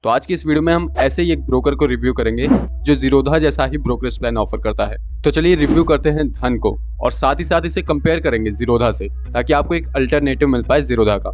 तो आज की इस वीडियो में हम ऐसे ही एक ब्रोकर को रिव्यू करेंगे जो जीरोधा जैसा ही ब्रोकरेज प्लान ऑफर करता है। तो चलिए रिव्यू करते हैं धन को और साथ ही साथ इसे कंपेयर करेंगे जीरोधा से, ताकि आपको एक अल्टरनेटिव मिल पाए जीरोधा का।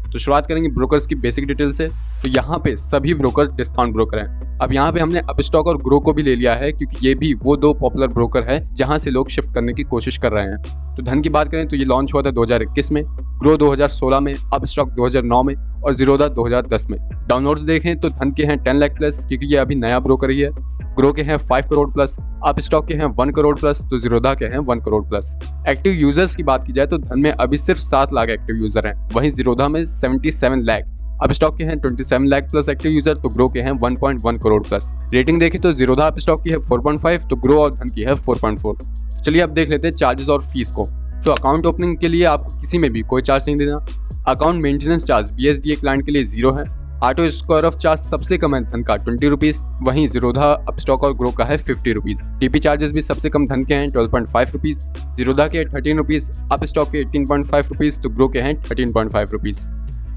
तो शुरुआत करेंगे ब्रोकर्स की बेसिक डिटेल से। तो यहाँ पे सभी ब्रोकर डिस्काउंट ब्रोकर हैं। अब यहाँ पे हमने अपस्टॉक और ग्रो को भी ले लिया है, क्योंकि ये भी वो दो पॉपुलर ब्रोकर है जहाँ से लोग शिफ्ट करने की कोशिश कर रहे हैं। तो धन की बात करें तो ये लॉन्च हुआ था 2021 में, ग्रो 2016 में, अपस्टॉक 2009 में और जीरोधा 2010 में। डाउनलोड्स देखें तो धन के हैं 10 लाख प्लस, क्योंकि ये अभी नया ब्रोकर ही है। ग्रो के हैं 5 करोड़ प्लस, अपस्टॉक के हैं 1 करोड़ प्लस, तो जीरोधा के हैं 1 करोड़ प्लस। एक्टिव यूजर्स की बात की जाए तो धन में अभी सिर्फ 7 लाख एक्टिव यूजर हैं, वहीं जीरोधा में 77 लाख। अपस्टॉक के हैं 27 लाख प्लस एक्टिव यूजर, तो ग्रो के हैं 1.1 करोड़ प्लस। रेटिंग देखें तो जीरोधा अपस्टॉक की है 4.5, तो ग्रो और धन की है 4.4। चलिए अब देख लेते हैं चार्जेस और फीस को। तो अकाउंट ओपनिंग के लिए आपको किसी में भी कोई चार्ज नहीं देना। Account maintenance charge BSDA client के लिए 0 है। ऑटो स्क्वायर ऑफ चार्ज सबसे कम है धन का 20 रुपीज़, वहीं जीरोधा, अपस्टॉक और ग्रो का है 50 रुपीज़। टीपी चार्जेस भी सबसे कम धन के हैं 12.5 रुपीज़, जीरोधा के 13 रुपीज़, अपस्टॉक के 18.5 रुपीज़, तो ग्रो के हैं 13.5 रुपीज़।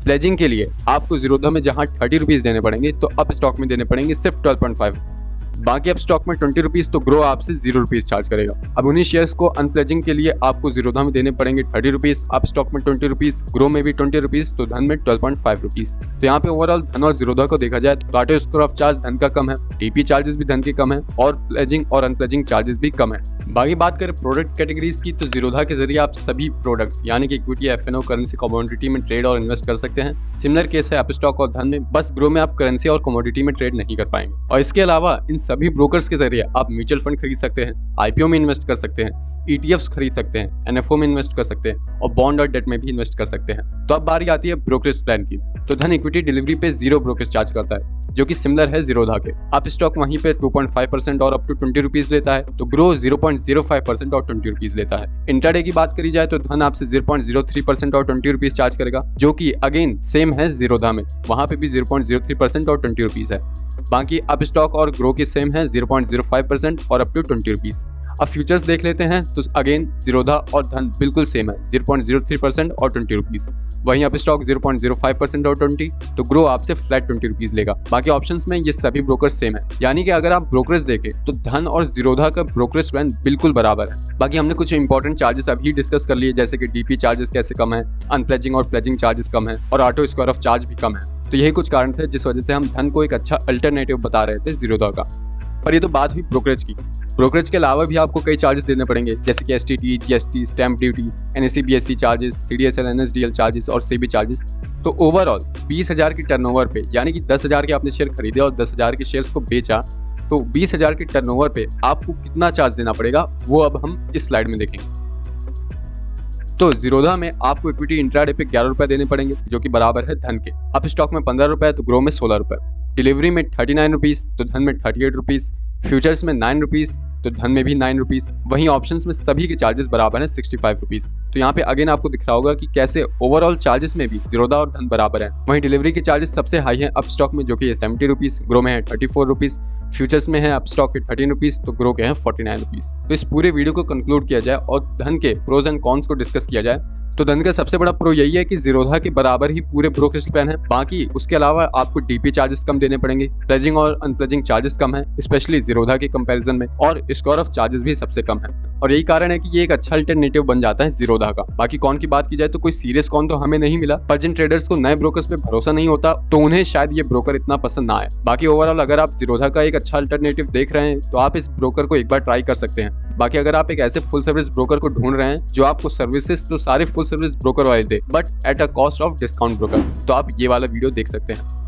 प्लेजिंग के लिए आपको जीरोधा में जहां 30 रुपीज़ देने पड़ेंगे, तो अपस्टॉक में देने पड़ेंगे सिर्फ 12.5। बाकी अपस्टॉक में 20 रुपीज़, तो ग्रो आपसे 0 रुपीज़ चार्ज करेगा। अब उन्हीं शेयर्स को अनप्लेजिंग के लिए आपको जीरोधा में देने पड़ेंगे 30 रुपीज़, अपस्टॉक में 20 रुपीज़, ग्रो में भी 20 रुपीज़, तो धन में 12.5 रुपीज़। तो यहाँ पे ओवरऑल धन और जीरोधा को देखा जाए तो ऑटो स्क्वायर ऑफ चार्ज धन का कम है, टीपी चार्जेस भी धन के कम है और प्लेजिंग और अनप्लेजिंग चार्जेस भी कम है। बाकी बात करें प्रोडक्ट कैटेगरीज की, तो जीरोधा के जरिए आप सभी प्रोडक्ट्स यानी कि इक्विटी, FNO, करेंसी, कमोडिटी में ट्रेड और इन्वेस्ट कर सकते हैं। सिमिलर केस है अपस्टॉक और धन में, बस ग्रो में आप करेंसी और कमोडिटी में ट्रेड नहीं कर पाएंगे। और इसके अलावा इन सभी ब्रोकर्स के जरिए आप म्यूचुअल फंड खरीद सकते हैं, IPO में इन्वेस्ट कर सकते हैं, ETFs खरीद सकते हैं, NFO में इन्वेस्ट कर सकते हैं और बॉन्ड और डेट में भी इन्वेस्ट कर सकते हैं। तो अब बारी आती है ब्रोकरेज प्लान की। तो धन इक्विटी डिलीवरी पे 0 ब्रोकरेज चार्ज करता है, जो कि सिमिलर है जीरोधा के। अपस्टॉक वहीं पे 2.5% और अप टू 20 रुपीज़ लेता है, तो ग्रो 0.05% और 20 रुपीज़ लेता है। इंट्राडे की बात करी जाए तो धन आपसे 0.03% और 20 रुपीज़ चार्ज करेगा, जो कि अगेन सेम है जीरोधा में, वहाँ पे भी 0.03% और 20 रुपीज़ है। बाकी अपस्टॉक और ग्रो की सेम है 0.05% और अप टू 20 रुपीज़। अब फ्यूचर्स देख लेते हैं तो अगेन जीरोधा और धन बिल्कुल सेम है, 0.03% और 20 रुपीज़। वहीं अपस्टॉक 0.05% और 20, तो ग्रो आपसे फ्लैट 20 रुपीज़ लेगा। बाकी ऑप्शंस में ये सभी ब्रोकर सेम है, यानी कि अगर आप ब्रोकरेज देखें तो धन और जीरोधा का ब्रोकरेज प्लान बिल्कुल बराबर है। बाकी हमने कुछ इंपॉर्टेंट चार्जेस अभी डिस्कस कर लिए, जैसे कि DP चार्जेस कैसे कम है, अनप्लेजिंग और प्लेजिंग चार्जेस कम है और ऑटो स्क्वायर ऑफ चार्ज भी कम है। तो यही कुछ कारण थे जिस वजह से हम धन को एक अच्छा अल्टरनेटिव बता रहे थे जीरोधा का। पर ये तो बात हुई ब्रोकरेज की। ब्रोकरेज के अलावा भी आपको कई चार्जेस देने पड़ेंगे, जैसे कि STT, GST, stamp duty, NSE BSE charges, CDSL NSDL charges और SEBI चार्जेस। तो ओवरऑल 20,000 की टर्नओवर पे, यानी कि 10,000 के आपने शेयर खरीदे और 10,000 के शेयर्स को बेचा, तो 20,000 की टर्नओवर पे आपको कितना चार्ज देना पड़ेगा वो अब हम इस स्लाइड में देखेंगे। तो जीरोधा में आपको इक्विटी इंट्राडे पे 11 रुपए देने पड़ेंगे, जो कि बराबर है धन के। अपस्टॉक में 15 रुपए, तो ग्रो में 16 रुपए। डिलीवरी में 39 रुपीज़, तो धन में 38 रुपीज़। फ्यूचर्स में 9 रुपीज़, तो धन में भी 9 रुपीज़। वहीं ऑप्शंस में सभी के चार्जेस बराबर हैं 65 रुपीज़। तो यहाँ पे अगेन आपको दिख रहा होगा कि कैसे ओवरऑल चार्जेस में भी जीरोधा और धन बराबर है। वहीं डिलीवरी के चार्जेस सबसे हाई है अपस्टॉक में, जो कि 70 रुपीज़, ग्रो में है 34 रुपीज़। फ्यूचर्स में है अपस्टॉक के 13 रुपीज़, तो ग्रो के हैं 49 रुपीज़। तो इस पूरे वीडियो को कंक्लूड किया जाए और धन के प्रोज एंड कॉन्स को डिस्कस किया जाए, तो धन का सबसे बड़ा प्रो यही है कि जीरोधा के बराबर ही पूरे ब्रोकरेज प्लान है। बाकी उसके अलावा आपको DP चार्जेस कम देने पड़ेंगे, प्लेजिंग और अनप्लेजिंग चार्जेस कम है, स्पेशली जीरोधा के कंपैरिजन में, और स्क्वायर ऑफ चार्जेस भी सबसे कम है। और यही कारण है कि ये एक अच्छा अल्टरनेटिव बन जाता है जीरोधा का। बाकी कॉन की बात की जाए तो कोई सीरियस कॉन तो हमें नहीं मिला, पर जिन ट्रेडर्स को नए ब्रोकर्स पे भरोसा नहीं होता तो उन्हें शायद ये ब्रोकर इतना पसंद ना आए। बाकी ओवरऑल अगर आप जीरोधा का एक अच्छा अल्टरनेटिव देख रहे हैं तो आप इस ब्रोकर को एक बार ट्राई कर सकते हैं। बाकी अगर आप एक ऐसे फुल सर्विस ब्रोकर को ढूंढ रहे हैं जो आपको सर्विसेज तो सारे फुल सर्विस ब्रोकर वाले दे, but at a cost of discount broker, तो आप ये वाला वीडियो देख सकते हैं।